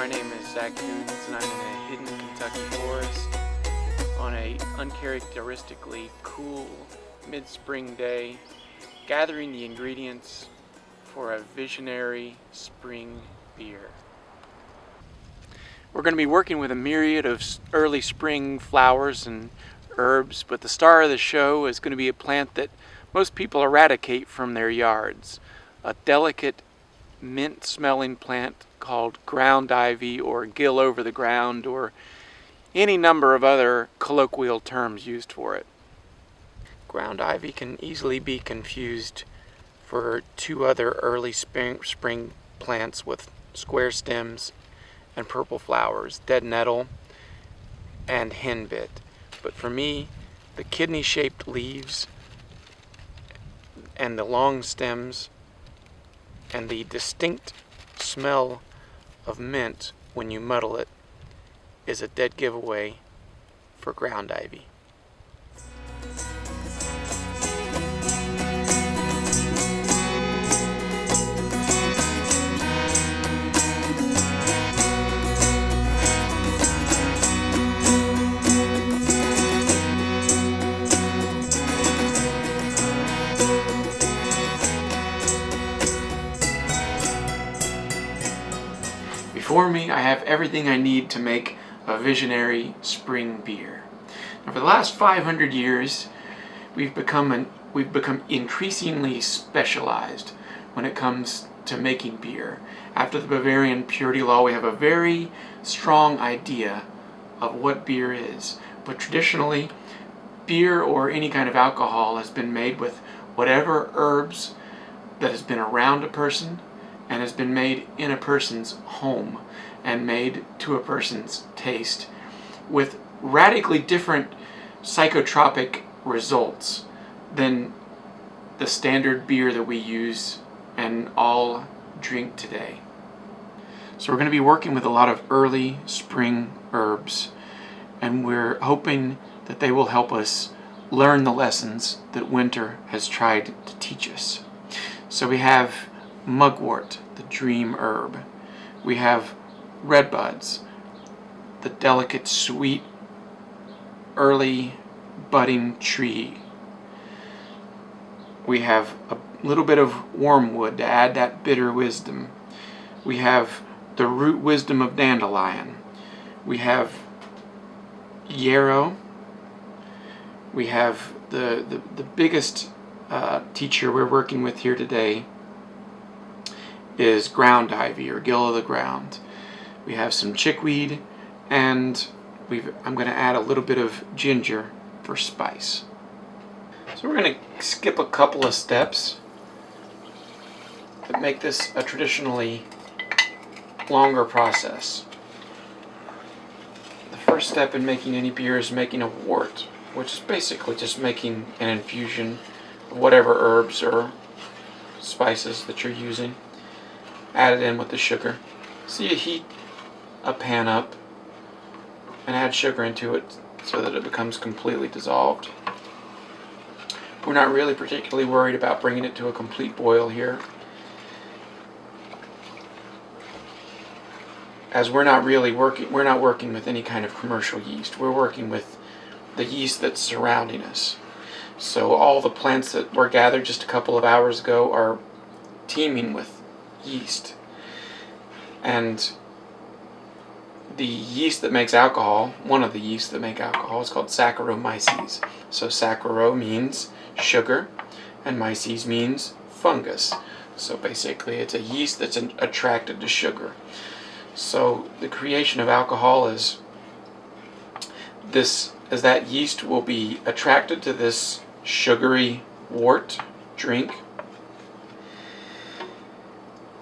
My name is Zack Kouns, and I'm in a hidden Kentucky forest on a uncharacteristically cool mid-spring day, gathering the ingredients for a visionary spring beer. We're going to be working with a myriad of early spring flowers and herbs, but the star of the show is going to be a plant that most people eradicate from their yards, a delicate mint-smelling plant called ground ivy or gill over the ground or any number of other colloquial terms used for it. Ground ivy can easily be confused for two other early spring plants with square stems and purple flowers, dead nettle and henbit. But for me, the kidney-shaped leaves and the long stems and the distinct smell of mint when you muddle it is a dead giveaway for ground ivy. Before me, I have everything I need to make a visionary spring beer. Now, for the last 500 years, we've become increasingly specialized when it comes to making beer. After the Bavarian purity law, we have a very strong idea of what beer is. But traditionally, beer or any kind of alcohol has been made with whatever herbs that has been around a person and has been made in a person's home and made to a person's taste, with radically different psychotropic results than the standard beer that we use and all drink today. So we're going to be working with a lot of early spring herbs, and we're hoping that they will help us learn the lessons that winter has tried to teach us. So we have mugwort, the dream herb. We have redbuds, the delicate, sweet, early budding tree. We have a little bit of wormwood to add that bitter wisdom. We have the root wisdom of dandelion. We have yarrow. We have the biggest teacher we're working with here today is ground ivy or gill of the ground. We have some chickweed, and I'm going to add a little bit of ginger for spice. So we're going to skip a couple of steps that make this a traditionally longer process. The first step in making any beer is making a wort, which is basically just making an infusion of whatever herbs or spices that you're using. Add it in with the sugar. So you heat a pan up and add sugar into it so that it becomes completely dissolved. We're not really particularly worried about bringing it to a complete boil here, as we're not working with any kind of commercial yeast. We're working with the yeast that's surrounding us. So all the plants that were gathered just a couple of hours ago are teeming with yeast. And the yeast that makes alcohol, one of the yeasts that make alcohol, is called Saccharomyces. So saccharose means sugar, and myces means fungus. So basically it's a yeast that's attracted to sugar. So the creation of alcohol is this, as that yeast will be attracted to this sugary wort drink,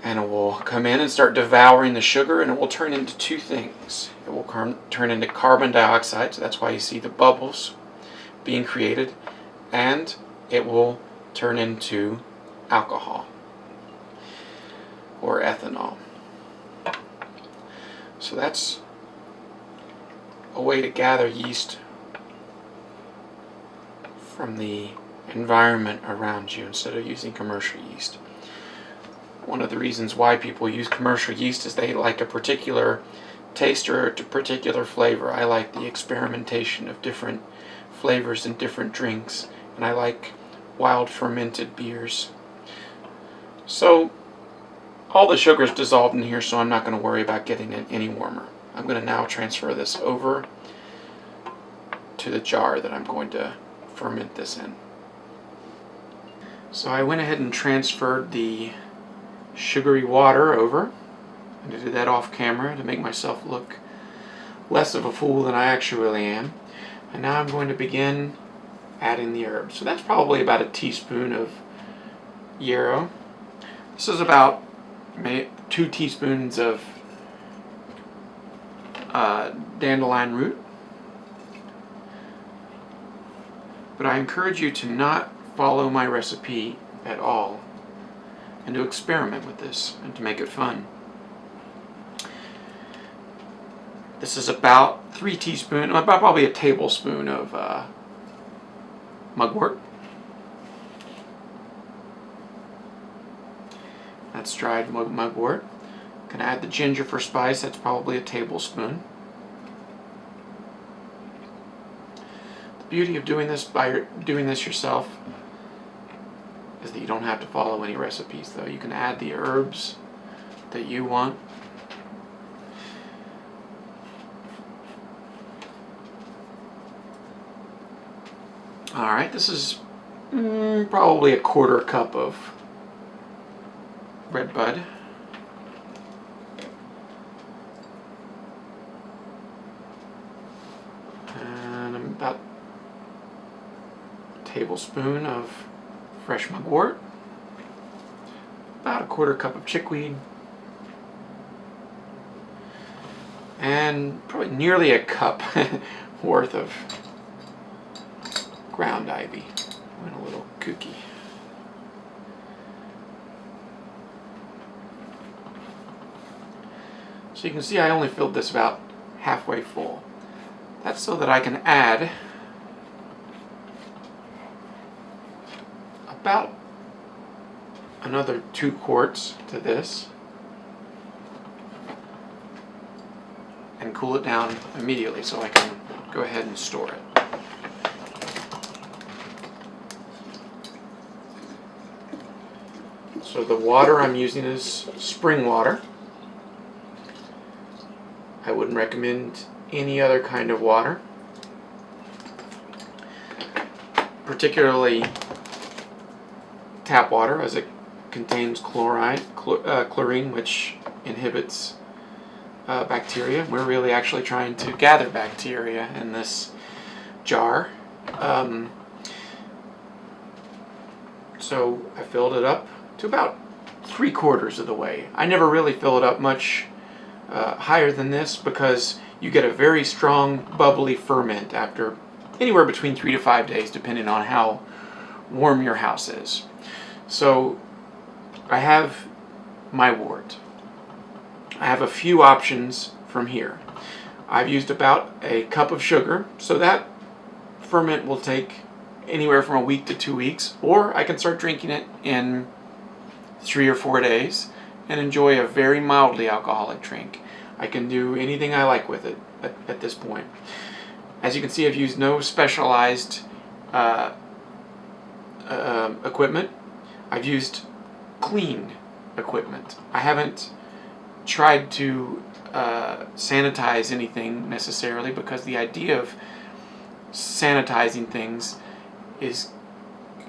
and it will come in and start devouring the sugar, and it will turn into two things. It will turn into carbon dioxide, so that's why you see the bubbles being created, and it will turn into alcohol or ethanol. So that's a way to gather yeast from the environment around you instead of using commercial yeast. one of the reasons why people use commercial yeast is they like a particular taste or a particular flavor. I like the experimentation of different flavors and different drinks, and I like wild fermented beers. So all the sugar is dissolved in here, so I'm not going to worry about getting it any warmer. I'm going to now transfer this over to the jar that I'm going to ferment this in. So I went ahead and transferred the sugary water over. I did that off camera to make myself look less of a fool than I actually am. And now I'm going to begin adding the herbs. So that's probably about a teaspoon of yarrow. This is about 2 teaspoons of dandelion root. But I encourage you to not follow my recipe at all and to experiment with this and to make it fun. This is about 3 teaspoons, about probably a tablespoon of mugwort. That's dried mugwort. I'm going to add the ginger for spice. That's probably a tablespoon. The beauty of doing this yourself is that you don't have to follow any recipes, though. You can add the herbs that you want. Alright, this is probably a 1/4 cup of red bud. And about a tablespoon of fresh mugwort. About a 1/4 cup of chickweed. And probably nearly a cup worth of ground ivy. Went a little kooky. So you can see I only filled this about halfway full. That's so that I can add about another 2 quarts to this and cool it down immediately so I can go ahead and store it. So the water I'm using is spring water. I wouldn't recommend any other kind of water, particularly tap water, as it contains chlorine, which inhibits bacteria. We're really actually trying to gather bacteria in this jar. So I filled it up to about 3/4 of the way. I never really fill it up much higher than this because you get a very strong bubbly ferment after anywhere between 3 to 5 days, depending on how warm your house is. So I have my wort. I have a few options from here. I've used about a cup of sugar, so that ferment will take anywhere from a week to 2 weeks, or I can start drinking it in 3 or 4 days and enjoy a very mildly alcoholic drink. I can do anything I like with it at this point. As you can see, I've used no specialized equipment. I've used clean equipment. I haven't tried to sanitize anything necessarily, because the idea of sanitizing things is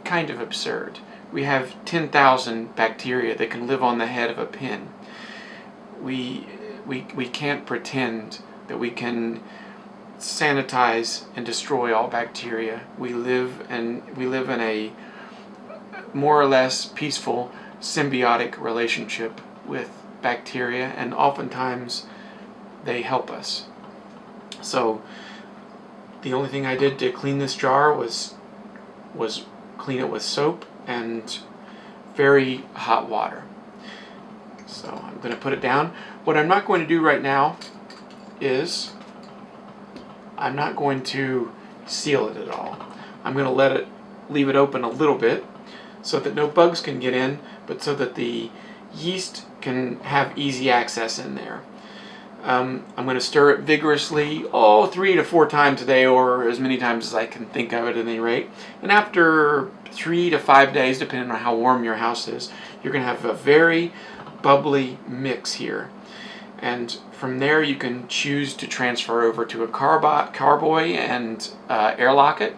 kind of absurd. We have 10,000 bacteria that can live on the head of a pin. We can't pretend that we can sanitize and destroy all bacteria. We live in a more or less peaceful symbiotic relationship with bacteria, and oftentimes they help us. So the only thing I did to clean this jar was clean it with soap and very hot water. So I'm going to put it down. What I'm not going to do right now is I'm not going to seal it at all. I'm going to leave it open a little bit so that no bugs can get in, but so that the yeast can have easy access in there. I'm going to stir it vigorously 3 to 4 times a day, or as many times as I can think of at any rate. And after 3 to 5 days, depending on how warm your house is, you're going to have a very bubbly mix here. And from there you can choose to transfer over to a carboy and airlock it.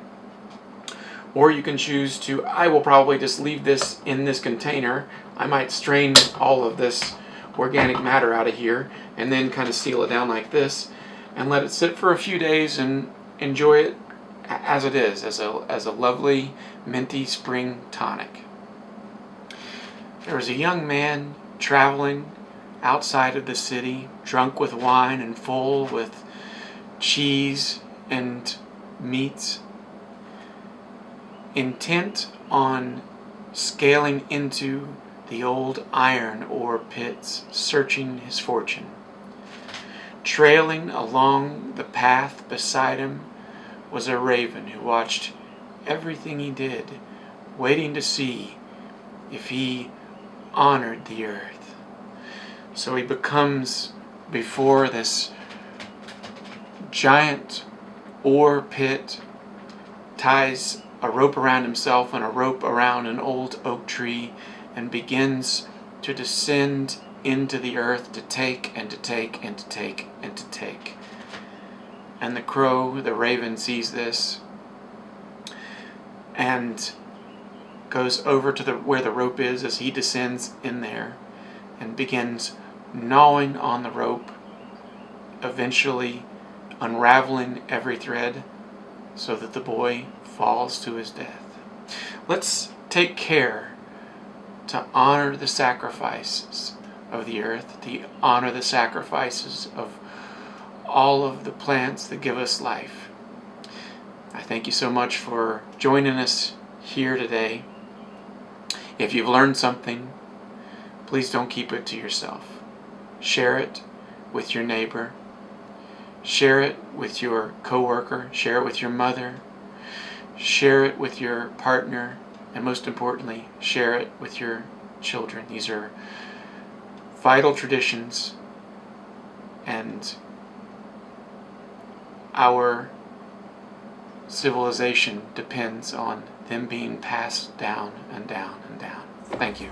Or you can choose to, I will probably just leave this in this container. I might strain all of this organic matter out of here and then kind of seal it down like this and let it sit for a few days and enjoy it as it is, as a lovely minty spring tonic. There was a young man traveling outside of the city, drunk with wine and full with cheese and meats, intent on scaling into the old iron ore pits, searching his fortune. Trailing along the path beside him was a raven who watched everything he did, waiting to see if he honored the earth. So he becomes before this giant ore pit, ties a rope around himself and a rope around an old oak tree, and begins to descend into the earth to take and to take and to take and to take. And the crow, the raven, sees this and goes over to where the rope is as he descends in there and begins gnawing on the rope, eventually unraveling every thread so that the boy falls to his death. Let's take care to honor the sacrifices of the earth, to honor the sacrifices of all of the plants that give us life. I thank you so much for joining us here today. If you've learned something, please don't keep it to yourself. Share it with your neighbor. Share it with your coworker. Share it with your mother. Share it with your partner. And most importantly, share it with your children. These are vital traditions, and our civilization depends on them being passed down and down and down. Thank you.